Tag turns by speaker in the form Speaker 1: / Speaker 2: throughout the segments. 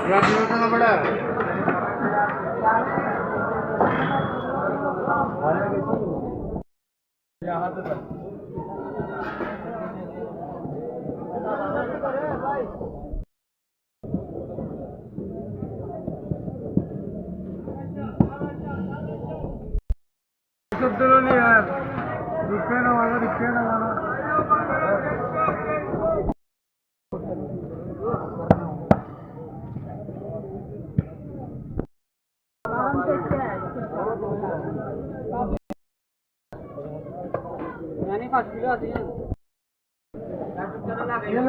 Speaker 1: नहीं यार, रुपये ना मानो, रुपये ना मानो।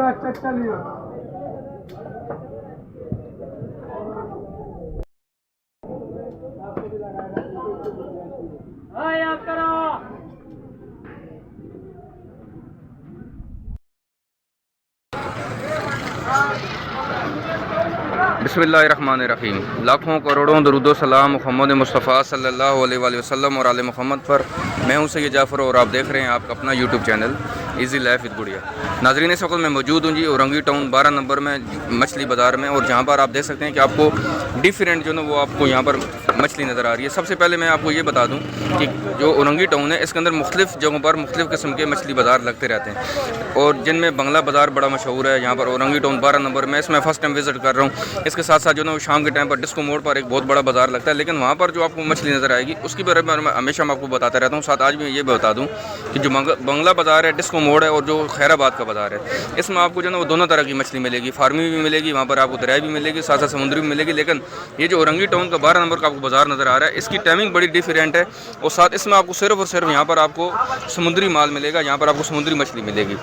Speaker 1: अच्छा अच्छा लियो।
Speaker 2: बिस्मिल्लाहिर्रहमानिर्रहीम। लाखों करोड़ों दरूद व सलाम मोहम्मद मुस्तफ़ा सल्लल्लाहु अलैहि वसल्लम और आले मोहम्मद पर। मैं हूं सैयद जाफ़र और आप देख रहे हैं आपका अपना YouTube channel easy life with गुड़िया। नाज़रीन, इस वक्त मैं मौजूद हूं जी औरंगी टाउन 12 नंबर में मछली बाज़ार में, और जहां पर आप देख सकते हैं कि आपको डिफरेंट जो ना वो आपको यहां पर मछली नज़र आ रही है। सबसे पहले मैं आपको ये बता दूँ कि जो औरंगी टाउन है इसके अंदर मुख्तलिफ़ जगहों पर मुख्तलिफ़ किस्म के मछली बाज़ार लगते रहते हैं, और जिनमें बंगला बाज़ार बड़ा मशहूर है। यहाँ पर औरंगी टाउन 12 नंबर में इसमें फ़र्स्ट टाइम विज़िट कर रहा हूँ। इसके साथ साथ जो ना शाम के टाइम पर डिस्को मोड़ पर एक बहुत बड़ा बाज़ार लगता है, लेकिन वहाँ पर जो आपको मछली नज़र आएगी उसकी बारे में हमेशा मैं आपको बताता रहता हूँ। साथ आज भी ये बता दूँ कि जो बंगला बाज़ार है, डिस्को मोड़ है, और जो खैराबाद का बाज़ार है, इसमें आपको जो ना वो दोनों तरह की मछली मिलेगी। फार्मी भी मिलेगी, वहाँ पर आपको दरियाई भी मिलेगी, साथ साथ समुद्री भी मिलेगी। लेकिन ये जो औरंगी टाउन का 12 नंबर का आपको बाज़ार नज़र आ रहा है, इसकी टाइमिंग बड़ी डिफरेंट है, और साथ इसमें आपको सिर्फ और सिर्फ यहाँ पर आपको समुद्री माल मिलेगा। यहाँ पर आपको समुद्री मछली मिलेगी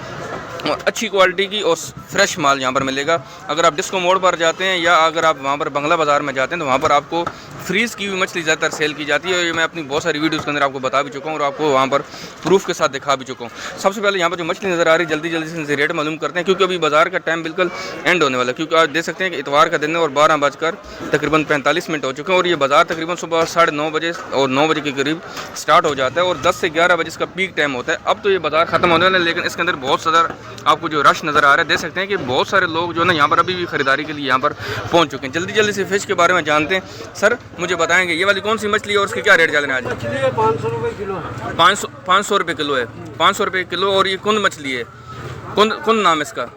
Speaker 2: और अच्छी क्वालिटी की और फ्रेश माल यहाँ पर मिलेगा। अगर आप डिस्को मोड़ पर जाते हैं या अगर आप वहाँ पर बंगला बाज़ार में जाते हैं तो वहाँ पर आपको फ्रीज़ की हुई मछली ज़्यादातर सेल की जाती है, और ये मैं अपनी बहुत सारी वीडियोज़ के अंदर आपको बता भी चुका हूँ और आपको वहाँ पर प्रूफ के साथ दिखा भी चुका हूँ। सबसे पहले यहाँ पर जो मछली नज़र आ रही है, जल्दी जल्दी से इनसे रेट मालूम करते हैं, क्योंकि अभी बाज़ार का टाइम बिल्कुल एंड होने वाला है। क्योंकि आप देख सकते हैं कि इतवार का दिन है और 12 बजकर तकरीबन 45 मिनट हो चुके हैं, और ये बाज़ार तकरीबन सुबह 9:30 बजे और 9 बजे के करीब स्टार्ट हो जाता है, और 10 से 11 बजे इसका पीक टाइम होता है। अब तो ये बाज़ार ख़त्म होने वाला है, लेकिन इसके अंदर बहुत ज़्यादा आपको जो रश नज़र आ रहा है, देख सकते हैं कि बहुत सारे लोग जो है ना यहाँ पर अभी भी ख़रीदारी के लिए यहाँ पर पहुँच चुके हैं। जल्दी जल्दी से फ़िश के बारे में जानते हैं। सर, मुझे बताएंगे ये वाली कौन सी मछली है और उसके क्या रेट चल रहे हैं आज?
Speaker 1: मछली है 500 रुपये किलो है।
Speaker 2: 500 रुपये किलो है। 500 रुपये किलो। और ये कुंद मछली है, कुंद नाम है इसका।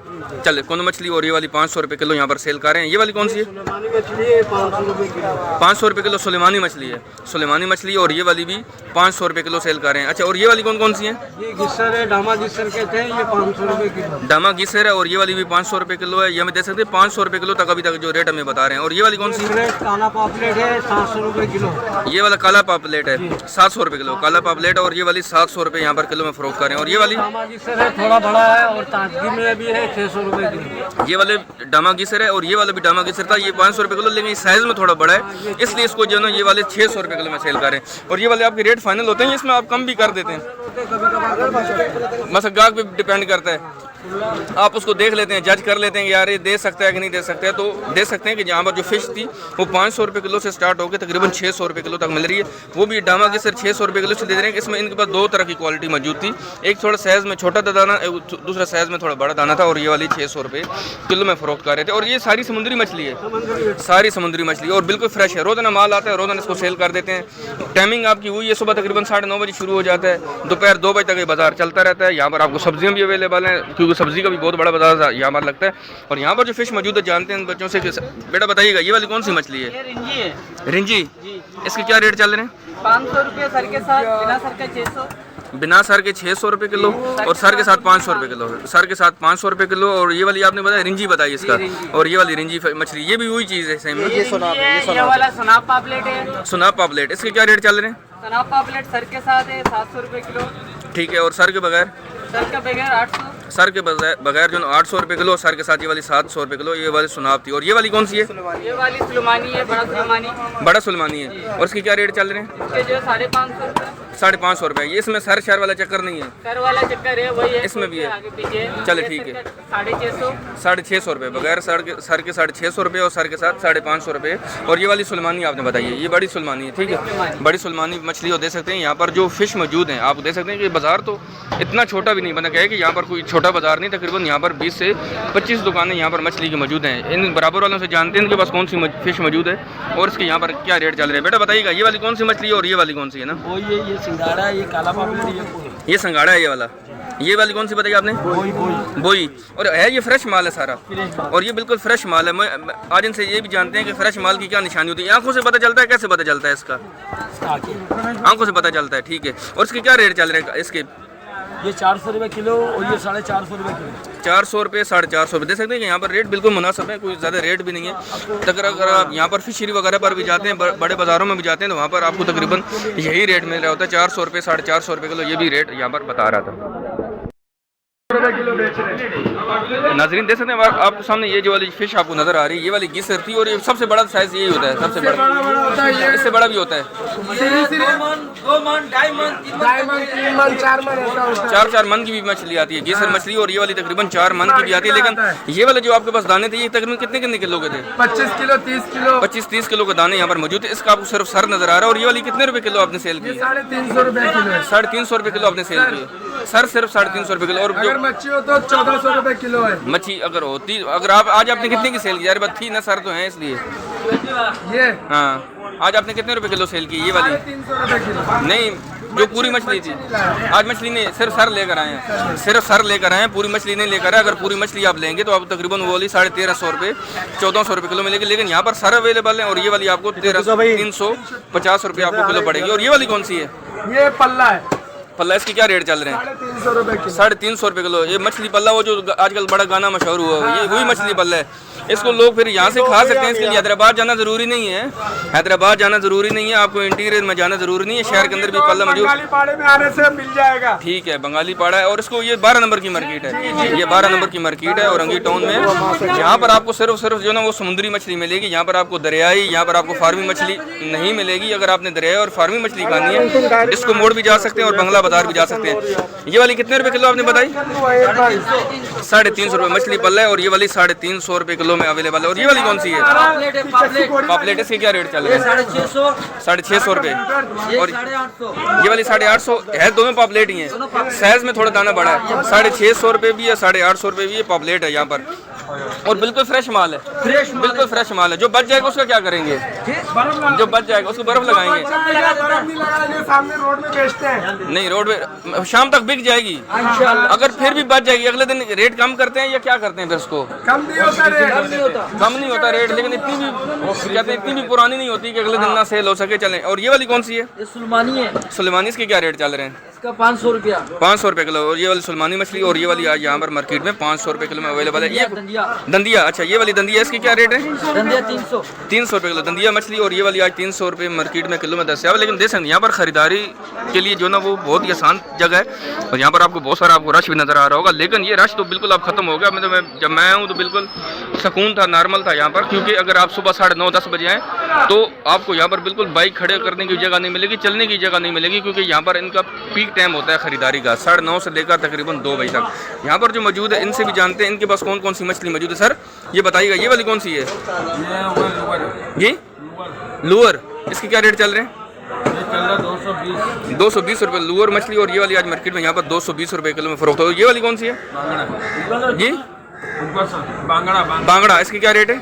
Speaker 2: चले, कुंद मछली, और ये वाली 500 रुपये किलो यहाँ पर सेल कर रहे हैं। ये वाली कौन सी है?
Speaker 1: सुलेमानी मछली है 500 रुपये किलो।
Speaker 2: 500 रुपये किलो सुलेमानी मछली है। सुलेमानी मछली, और ये वाली भी 500 रुपये किलो सेल कर रहे हैं। अच्छा, और ये वाली कौन कौन सी है?
Speaker 1: ये गिस्सर है, डामा गिस्सर कहते हैं, ये 500 रुपये किलो।
Speaker 2: डामा गिस्सर है, और ये वाली भी 500 रुपये किलो है। ये हमें देख सकते हैं 500 रुपये किलो तक अभी तक जो रेट हमें बता रहे हैं। और ये वाली कौन सी है?
Speaker 1: काला पापलेट है 700 रुपये किलो।
Speaker 2: ये वाला काला पापलेट है 700 रुपये किलो, काला पापलेट, और ये वाली 700 रुपये यहाँ पर किलो में फ़रोख्त कर रहे हैं। और ये वाली
Speaker 1: डामा गिस्सर है, थोड़ा बड़ा है, और ताजगी में भी है 600 रुपये किलो।
Speaker 2: ये वाले डामा गिसर है, और ये वाला भी डामा गिसर था। ये 500 रुपये किलो, लेकिन इस साइज़ में थोड़ा बड़ा है, इसलिए इसको जो है ना ये वाले 600 रुपये किलो में सेल कर रहे हैं। और ये वाले आपके रेट फाइनल होते हैं, इसमें आप कम भी कर देते हैं, मतलब गाहक पे डिपेंड करता है। आप उसको देख लेते हैं, जज कर लेते हैं कि यार ये दे सकता है कि नहीं दे सकता है। तो दे सकते हैं कि जहाँ पर जो फ़िश थी वो 500 रुपये किलो से स्टार्ट होकर तकरीबन 600 रुपये किलो तक मिल रही है। वो भी डामा गिसर 600 रुपये किलो से दे रहे हैं। इसमें इनके पास दो तरह की क्वालिटी मौजूद थी, एक थोड़ा साइज़ में छोटा दाना, दूसरा साइज़ में थोड़ा बड़ा दाना था, और ये वाली 600 रुपये किलो में फ़रोख्त कर रहे थे। और ये सारी समुद्री मछली है, सारी समुद्री मछली, और बिल्कुल फ्रेश है। रोज़ाना माल आता है, रोज़ाना इसको सेल कर देते हैं। टाइमिंग आपकी हुई है, सुबह तकरीबन 9:30 बजे शुरू हो जाता है, दोपहर 2 बजे तक ये बाज़ार चलता रहता है। यहाँ पर आपको सब्जियाँ भी अवेलेबल हैं, क्योंकि सब्ज़ी का भी बहुत बड़ा बाजार यहाँ पर लगता है। और यहाँ पर जो फिश मौजूद है, जानते हैं बच्चों से। बेटा बताइएगा, ये वाली कौन सी मछली है?
Speaker 3: ये रिंजी है।
Speaker 2: रिंजी, इसके क्या रेट चल रहे हैं?
Speaker 3: 500 रुपये सर के साथ, बिना सर के 600।
Speaker 2: बिना सर के 600 रुपये किलो, और सर के साथ 500 रुपये किलो। सर के साथ 500 रुपये किलो। और ये वाली आपने बताया रिंजी बताई इसका, और ये वाली रिंजी मछली, ये भी वही चीज़ है सेम।
Speaker 3: ये वाला सुनाब पापलेट है।
Speaker 2: सुनाब पापलेट, इसके क्या रेट चल रहे हैं?
Speaker 3: सुनाब पापलेट सर के साथ है 700 रुपये किलो।
Speaker 2: ठीक है, और सर के बगैर?
Speaker 3: सर के बगैर 800।
Speaker 2: सर के बगैर जो 800 रुपये किलो, सर के साथ ये वाली 700 रुपये किलो। ये वाली सुनाब थी। और ये वाली कौन सी है?
Speaker 3: ये वाली सुलेमानी है, बड़ा सुलेमानी।
Speaker 2: बड़ा सुलेमानी है, और इसके क्या रेट चल रहे हैं?
Speaker 3: इसके जो 550 रुपये।
Speaker 2: 550 रुपये। ये इसमें सर शर वाला चक्कर नहीं है?
Speaker 3: सर वाला चक्कर है वही है,
Speaker 2: इसमें भी है,
Speaker 3: आगे पीछे।
Speaker 2: चले ठीक है।
Speaker 3: 650।
Speaker 2: 650 रुपये बगैर सर के 650 रुपये और सर के साथ 550 रुपये। और ये वाली सुलमानी आपने बताई है, ये बड़ी सुलमानी है, ठीक है, बड़ी सुलमानी मछली हो दे सकते हैं। यहाँ पर जो फ़िश मौजूद हैं आप देख सकते हैं कि बाज़ार तो इतना छोटा भी नहीं बना है कि यहाँ पर कोई छोटा बाज़ार नहीं, तकरीबन यहाँ पर 20 से 25 दुकानें यहाँ पर मछली की मौजूद हैं। इन बराबर वालों से जानते हैं इनके पास कौन सी फ़िश मौजूद है और इसके यहाँ पर क्या रेट चल रहे हैं। बेटा बताइएगा ये वाली कौन सी मछली है और ये वाली कौन सी है ना?
Speaker 1: वो ये सिंगाड़ा है, ये काला पापलेट,
Speaker 2: ये संगाड़ा है ये वाला। ये वाली कौन सी बताई आपने? बोई। और है ये फ्रेश माल है सारा, और ये बिल्कुल फ्रेश माल है। मैं आज इनसे ये भी जानते हैं कि फ्रेश माल की क्या निशानी होती है। आंखों से पता चलता है, कैसे पता चलता है इसका? आंखों से पता चलता है, ठीक है। और इसके क्या रेट चल रहे हैं इसके?
Speaker 1: ये 400 रुपये किलो और ये 450 रुपये किलो।
Speaker 2: 400 रुपये 450 रुपये। देख सकते हैं कि यहाँ पर रेट बिल्कुल मुनासिब है, कोई ज़्यादा रेट भी नहीं है। अगर आप यहाँ पर फिशरी वगैरह पर भी जाते हैं, बड़े बाज़ारों में भी जाते हैं, तो वहाँ पर आपको तकरीबन यही रेट मिल रहा होता है, 400 रुपये 450 रुपये किलो। ये भी रेट यहाँ पर बता रहा था। नाज़रीन देख सकते हैं आपके सामने ये जो वाली फिश आपको नजर आ रही है, ये वाली गीसर थी, और ये सबसे बड़ा साइज यही होता है, सबसे बड़ा। इससे बड़ा भी होता है, 4 मन की भी मछली आती है, गीसर मछली। और ये वाली तकरीबन 4 मन की भी आती है। लेकिन ये वाले जो आपके पास दाने थे, ये तकरीबन कितने किलो के थे?
Speaker 4: 25 किलो 30 किलो
Speaker 2: 25-30 किलो के दाने यहाँ पर मौजूद है। इसका आपको सिर्फ सर नजर आ रहा है। और ये वाली कितने रुपए किलो आपने सेल की?
Speaker 4: 350 रुपए किलो।
Speaker 2: 350 रुपए किलो आपने सेल की, सर सिर्फ 350 रुपए किलो। और
Speaker 4: अगर मच्छी हो तो 1400 रुपए किलो है।
Speaker 2: मच्छी अगर होती, अगर आप आज आपने कितने की सेल की? यार बात थी ना, सर तो है इसलिए।
Speaker 4: ये
Speaker 2: हाँ, आज आपने कितने रुपए किलो सेल की? ये वाली
Speaker 4: 350 रुपए किलो
Speaker 2: नहीं, जो पूरी मछली थी। आज मछली नहीं, सिर्फ सर लेकर आए हैं, सिर्फ सर लेकर आए हैं, पूरी मछली नहीं लेकर आए। अगर पूरी मछली आप लेंगे तो आप तकरीबन वो वाली 1350 रुपये 1400 रुपये किलो मिलेगी। लेकिन यहाँ पर सर अवेलेबल है। और ये वाली आपको 350 रुपये आपको किलो पड़ेगी। और ये वाली कौन सी है?
Speaker 4: ये पल्ला है,
Speaker 2: पल्ला। इसके क्या रेट चल रहे हैं?
Speaker 4: 350 रुपए किलो।
Speaker 2: 350 रुपये किलो। ये मछली पल्ला, वो जो आजकल बड़ा गाना मशहूर हुआ है, ये वही मछली पल्ला है। इसको लोग फिर यहाँ से खा सकते हैं, इसके लिए हैदराबाद जाना ज़रूरी नहीं है। हैदराबाद जाना ज़रूरी नहीं है, आपको इंटीरियर में जाना ज़रूरी नहीं है, शहर के अंदर भी पल्ला मौजूद।
Speaker 4: बंगाली पाड़े में आने से मिल जाएगा,
Speaker 2: ठीक है, बंगाली पाड़ा है। और इसको ये 12 नंबर की मार्केट है, ये 12 नंबर की मार्केट है औरंगी टाउन में। यहाँ पर आपको सिर्फ जो ना वो समुद्री मछली मिलेगी। यहाँ पर आपको दरियाई, यहाँ पर आपको फार्मी मछली नहीं मिलेगी। अगर आपने दरियाई और फार्मी मछली खानी है, इसको मोड़ भी जा सकते हैं और बंगला बाजार भी जा सकते हैं। ये वाली कितने रुपए किलो आपने बताई? 350 रुपये मछली पल्ला है। और ये वाली 350 रुपये किलो में अवेलेबल है। और ये वाली कौन सी है? पापलेट। इसके क्या रेट चल रहे हैं? 650 रुपये। और ये वाली 850 है। दोनों पापलेट ही हैं, साइज में थोड़ा दाना बड़ा है। 650 रुपये भी है, 850 रुपये भी है। पापलेट है यहाँ पर, और बिल्कुल फ्रेश माल है, बिल्कुल फ्रेश माल है। जो बच जाएगा उसका क्या करेंगे? जो बच जाएगा उसको बर्फ लगाएंगे।
Speaker 4: सामने रोड में बेचते हैं।
Speaker 2: नहीं, रोड में शाम तक बिक जाएगी। अगर फिर भी बच जाएगी, अगले दिन रेट कम करते हैं या क्या करते हैं फिर उसको?
Speaker 4: कम नहीं होता रेट,
Speaker 2: कम नहीं होता रेट, लेकिन इतनी भी कहते हैं, इतनी भी पुरानी नहीं होती कि अगले दिन ना सेल हो सके। चलें। और ये वाली कौन सी है?
Speaker 1: ये सुलमानी है,
Speaker 2: सुलेमानी। इसके क्या रेट चल रहे हैं?
Speaker 1: इसका 500 रुपया,
Speaker 2: 500 रुपये किलो। और ये वाली सुलेमानी मछली, और ये वाली आज यहाँ पर मार्केट में 500 रुपये किलो में अवेलेबल है। ये दंदिया। अच्छा, ये वाली दंदिया, इसकी क्या रेट है?
Speaker 1: दंदिया 300
Speaker 2: रुपये किलो दंदिया मछली। और ये वाली आज 300 रुपये मार्केट में किलो में दस्तियाब। लेकिन देख सकते हैं यहाँ पर ख़रीदारी के लिए जो ना वो बहुत ही आसान जगह है। और यहाँ पर आपको बहुत सारा आपको रश भी नज़र आ रहा होगा। लेकिन ये रश तो बिल्कुल अब ख़त्म हो गया। मतलब जब मैं हूँ तो बिल्कुल सुकून था, नॉर्मल था यहाँ पर। क्योंकि अगर आप सुबह 9:30-10 बजे आएँ तो आपको यहाँ पर बिल्कुल बाइक खड़े करने की जगह नहीं मिलेगी, चलने की जगह नहीं मिलेगी। क्योंकि यहाँ पर इनका पीक टाइम होता है खरीदारी का, 9:30 से लेकर तकरीबन 2 बजे तक। यहाँ पर जो मौजूद है इनसे भी जानते हैं इनके पास कौन कौन सी मछली मौजूद है। सर ये बताइएगा, ये वाली कौन सी है? ये लूअर। इसके क्या रेट चल रहे हैं? 220 रुपये लूअर मछली। और ये वाली आज मार्केट में यहाँ पर 220 रुपये किलो में फरोख्त हो। ये वाली कौन सी है? जी बांगड़ा। इसकी क्या रेट है?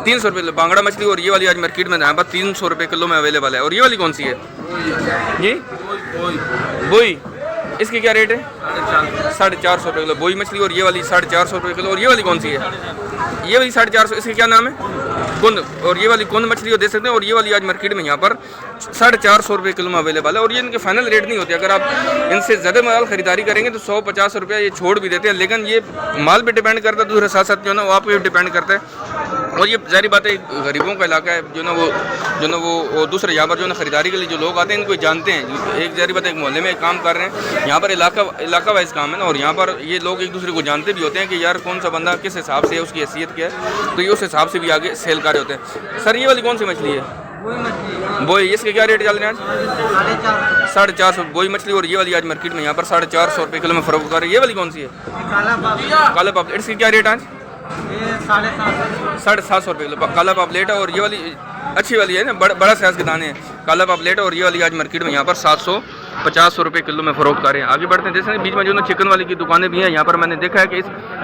Speaker 2: 300 रुपये बांगड़ा मछली। और ये वाली आज मार्केट में यहाँ पर 300 रुपये किलो में अवेलेबल है। और ये वाली कौन सी है? जी बोई। इसकी क्या रेट है? 450 रुपये किलो बोई मछली। और ये वाली 450 रुपये किलो। और ये वाली कौन सी है? ये वाली 450। इसकी क्या नाम है? कुंद। और ये वाली कुंद मछली दे सकते हैं। और ये वाली आज मार्केट में यहाँ पर 450 रुपये किलो में अवेलेबल है। और ये इनके फाइनल रेट नहीं होते। अगर आप इनसे ज़्यादा माल खरीदारी करेंगे तो 150 रुपया ये छोड़ भी देते हैं। लेकिन ये माल पे डिपेंड करता है, दूसरे साथ साथ जो ना वो आप पे डिपेंड करता है। और ये ज़ाहिर बात है गरीबों का इलाका है, जो ना वो दूसरे यहाँ पर जो ना खरीदारी के लिए जो लोग आते हैं इनको जानते हैं। एक ज़ाहिर बात है, एक मोहल्ले में काम कर रहे हैं, यहाँ पर इलाका वाइज काम है ना। और यहाँ पर ये लोग एक दूसरे को जानते भी होते हैं कि यार कौन सा बंदा किस हिसाब से है, उसकी हैसियत क्या है, तो ये उस हिसाब से भी आगे सेल कर रहे होते हैं। सर ये वाली कौन सी मछली है? बोई, इसके क्या रेट चल रहे हैं आज? 450 बोई मछली। और ये वाली आज मार्केट में यहाँ पर 450 रुपये किलो में फरोख्त कर रही है। ये वाली कौन सी है? काला पापलेट। इसकी क्या रेट आज? 750 रुपये किलो काला पापलेट है। और ये वाली अच्छी वाली है ना, बड़ा साइज के दाने हैं, काला पापलेट है। और ये वाली आज मार्केट में यहाँ पर 750 रुपये किलो में फरोख्त कर रहे हैं। आगे बढ़ते हैं। जैसे बीच में जो ना चिकन वाली की दुकानें भी हैं, यहाँ पर मैंने देखा है कि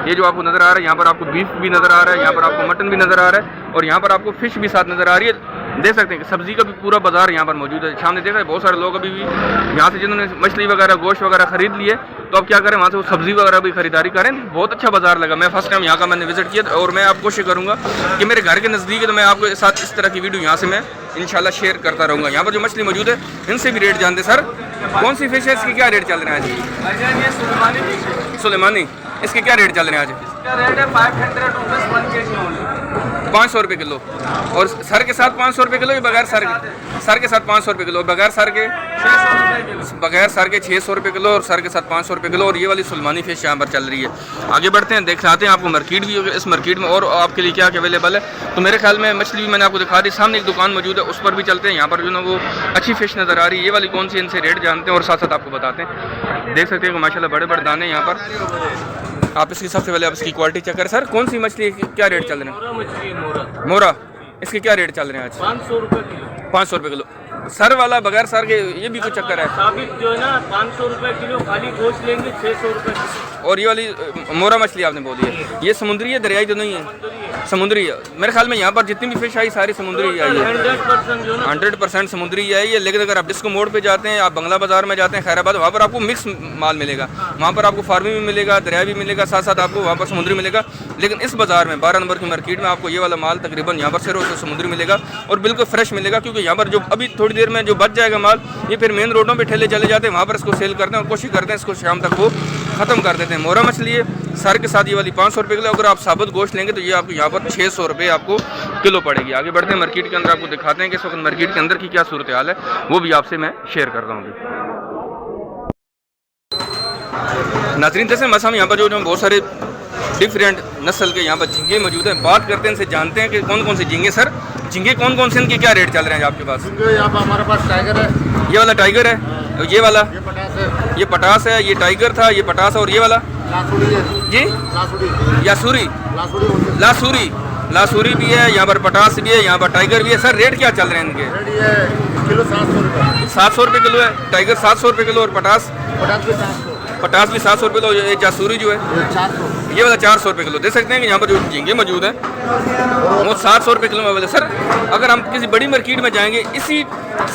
Speaker 2: ये जो आपको नज़र आ रहा है, यहाँ पर आपको बीफ भी नज़र आ रहा है, यहाँ पर आपको मटन भी नज़र आ रहा है, और यहाँ पर आपको फ़िश भी साथ नज़र आ रही है। देख सकते हैं कि सब्ज़ी का भी पूरा बाजार यहाँ पर मौजूद है। सामने देखा है बहुत सारे लोग अभी भी यहाँ से जिन्होंने मछली वगैरह गोश्त वगैरह खरीद लिए, तो अब क्या करें, वहाँ से वो सब्ज़ी वगैरह भी खरीदारी करें। बहुत अच्छा बाजार लगा। मैं फर्स्ट टाइम यहाँ का मैंने विजिट किया, और मैं आप कोशिश करूँगा कि मेरे घर के नज़दीक है तो मैं आपके साथ इस तरह की वीडियो यहाँ से मैं इंशाल्लाह शेयर करता रहूँगा। यहाँ पर जो मछली मौजूद है इनसे भी रेट जानते। सर कौन सी फिश है, इसकी क्या रेट चल रहे हैं आज? सुलेमानी। इसके क्या रेट चल रहे हैं आज?
Speaker 1: इसका रेट है 500 रुपीज़ 1 kg ओनली।
Speaker 2: 500 रुपये किलो। और सर के साथ 500 रुपये किलो या बगैर सर के? सर के साथ 500 रुपये किलो, बगैर सर के
Speaker 1: 600 रुपये किलो।
Speaker 2: बगैर सर के 600 रुपये किलो, और सर के साथ 500 रुपये किलो। और ये वाली सुलेमानी फिश यहाँ पर चल रही है। आगे बढ़ते हैं, दिखाते हैं आपको मार्केट भी होगी। इस मार्केट में और आपके लिए क्या क्या अवेलेबल है। तो मेरे ख्याल में मछली भी मैंने आपको दिखा दी। सामने एक दुकान मौजूद है, उस पर भी चलते हैं। यहाँ पर जो ना वो अच्छी फिश नज़र आ रही है। ये वाली कौन सी, इनसे रेट जानते हैं और साथ साथ आपको बताते हैं। देख सकते हैं कि माशाल्लाह बड़े बड़े दाने यहाँ पर। आप इसकी सबसे पहले आप इसकी क्वालिटी चेक करें। सर कौन सी मछली क्या रेट चल रहे हैं?
Speaker 1: मोरा मछली है, मोरा।
Speaker 2: मोरा। इसके क्या रेट चल रहे हैं आज?
Speaker 1: 500 रुपये किलो।
Speaker 2: 500 रुपये किलो। सर वाला बगैर सर के ये भी कुछ चक्कर है?
Speaker 1: साबित जो है ना 500 रुपये किलो, खाली गोश्त लेंगे 600 रुपये किलो।
Speaker 2: और ये वाली मोरा मछली आपने बोली है, ये समुद्री है, दरियाई तो नहीं है? समुद्री है। मेरे ख्याल में यहाँ पर जितनी भी फिश आई सारी समुद्री ही आई है।
Speaker 1: 100% जो ना
Speaker 2: 100% समुद्री ही आई है। लेकिन अगर आप डिस्को मोड़ पे जाते हैं, आप बंगला बाजार में जाते हैं खैराबाद, वहाँ पर आपको मिक्स माल मिलेगा। वहाँ पर आपको फार्मी भी मिलेगा, दरिया भी मिलेगा, साथ साथ आपको वहाँ पर समुद्री मिलेगा। लेकिन इस बाज़ार में 12 नंबर की मार्केट में आपको ये वाला माल तकरीबन यहाँ पर सिर्फ समुद्री मिलेगा, और बिल्कुल फ्रेश मिलेगा। क्योंकि यहाँ पर जो अभी थोड़ी देर में जो बच जाएगा माल, ये फिर मेन रोडों पे ठेले चले जाते हैं, वहाँ पर इसको सेल करते हैं और कोशिश करते हैं इसको शाम तक वो ख़त्म कर देते हैं। मोरा मछली है, सर के साथ ये वाली 500 रुपये किलो। अगर आप साबुत गोश्त लेंगे तो ये आपको यहाँ पर 600 रुपये आपको किलो पड़ेगी। आगे बढ़ते हैं, मार्केट के अंदर आपको दिखाते हैं कि इस वक्त मार्केट के अंदर की क्या सूरत हाल है, वो भी आपसे मैं शेयर कर रहा हूँ। नाज़रीन जैसे मसाम यहाँ पर जो बहुत सारे डिफरेंट नस्ल के यहाँ पर झींगे मौजूद हैं, बात करते हैं इनसे, जानते हैं कि कौन कौन से झींगे। सर झींगे कौन कौन से, इनके क्या रेट चल रहे हैं आपके पास?
Speaker 5: यहाँ पर हमारे पास टाइगर है।
Speaker 2: ये वाला टाइगर है, ये वाला
Speaker 5: ये पटास है।
Speaker 2: ये पटास है, ये टाइगर था, ये पटास है। और ये वाला
Speaker 5: लासूरी है।
Speaker 2: जी
Speaker 5: लासूरी।
Speaker 2: यासूरी,
Speaker 5: लासूरी बोलते हैं।
Speaker 2: लासूरी, लासूरी भी है, यहाँ पर पटास भी है, यहाँ पर टाइगर भी है। सर रेट क्या चल रहे हैं इनके?
Speaker 5: रेट ये किलो 700 रुपये।
Speaker 2: 700 रुपये किलो है टाइगर, 700 रुपये किलो। और पटास
Speaker 5: पटास भी 700।
Speaker 2: पटास भी 700 रुपये किलो। ये जासूरी जो है
Speaker 5: ये 400।
Speaker 2: ये वाला 400 रुपये किलो। देख सकते हैं कि यहाँ पर जो झींगे मौजूद हैं वो 700 रुपये किलो में अवेलेबल। सर अगर हम किसी बड़ी मार्केट में जाएंगे, इसी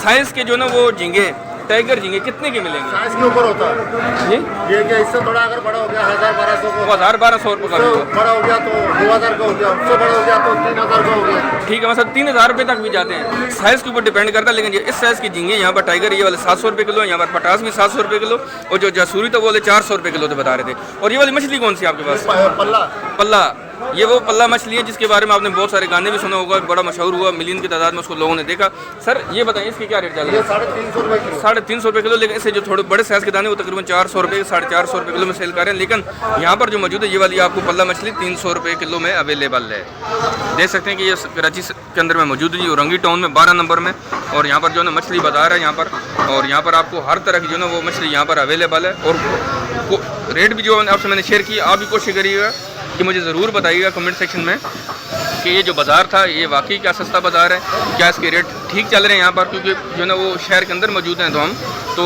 Speaker 2: साइज़ के जो ना वो झींगे, टाइगर झींगे कितने के मिलेंगे?
Speaker 5: साइज के ऊपर होता है
Speaker 2: जी।
Speaker 5: ये क्या, इससे थोड़ा अगर बड़ा हो गया 1000-1200 को,
Speaker 2: 1200 रुपये का
Speaker 5: उससे
Speaker 2: होगा।
Speaker 5: बड़ा हो गया तो 2000 का हो गया, उससे बड़ा हो गया तो 3000 का हो गया।
Speaker 2: ठीक है, मतलब 3000 रुपये तक भी जाते हैं, साइज़ के ऊपर डिपेंड करता है। लेकिन ये इस साइज़ की झींगे यहाँ पर टाइगर ये वाले 700 रुपये किलो, यहाँ पर पटास भी 700 रुपये किलो, और जो जासूरी तो वो वाले 400 रुपये किलो तो बता रहे थे। और ये वाली मछली कौन सी आपके पास?
Speaker 5: पल्ला।
Speaker 2: पल्ला। ये वो पल्ला मछली है जिसके बारे में आपने बहुत सारे गाने भी सुना होगा, बड़ा मशहूर हुआ, मिलियन की तादाद में उसको लोगों ने देखा। सर ये बताइए इसके क्या रेट चल रहा
Speaker 5: ये
Speaker 2: है?
Speaker 5: 350 रुपये किलो।
Speaker 2: 350 रुपये किलो। लेकिन इससे जो थोड़े बड़े साइज़ के दाने वो तकरीबन 400 रुपये 450 रुपये किलो में सेल कर रहे हैं। लेकिन यहाँ पर जो मौजूद है ये वाली आपको पल्ला मछली 300 रुपये किलो में अवेलेबल है। देख सकते हैं कि ये कराची के अंदर में मौजूद है, औरंगी टाउन में 12 नंबर में। और यहाँ पर जो है मछली बाजार है यहाँ पर, और यहाँ पर आपको हर तरह की जो है वो मछली यहाँ पर अवेलेबल है। और रेट भी जो आपसे मैंने शेयर किया, आप भी कोशिश करिएगा कि मुझे ज़रूर बताइएगा कमेंट सेक्शन में कि ये जो बाज़ार था ये वाकई क्या सस्ता बाज़ार है, क्या इसके रेट ठीक चल रहे हैं यहाँ पर, क्योंकि जो ना वो शहर के अंदर मौजूद हैं तो हम तो।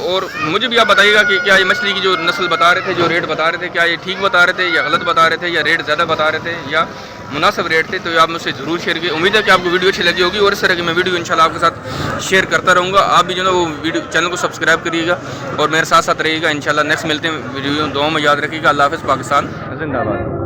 Speaker 2: और मुझे भी आप बताइएगा कि क्या ये मछली की जो नस्ल बता रहे थे, जो रेट बता रहे थे, क्या ये ठीक बता रहे थे या गलत बता रहे थे, या रेट ज़्यादा बता रहे थे या मुनासिब रेट थे। तो आप मुझसे ज़रूर शेयर कीजिए। उम्मीद है कि आपको वीडियो अच्छी लगी होगी, और इस तरह की मैं वीडियो इंशाल्लाह आपके साथ शेयर करता रहूँगा। आप भी जो ना वो वीडियो चैनल को सब्सक्राइब करिएगा और मेरे साथ साथ रहिएगा। इंशाल्लाह नेक्स्ट मिलते हैं वीडियो। दुआ में याद रखिएगा। अल्लाह हाफ़िज़। पाकिस्तान जिंदाबाद।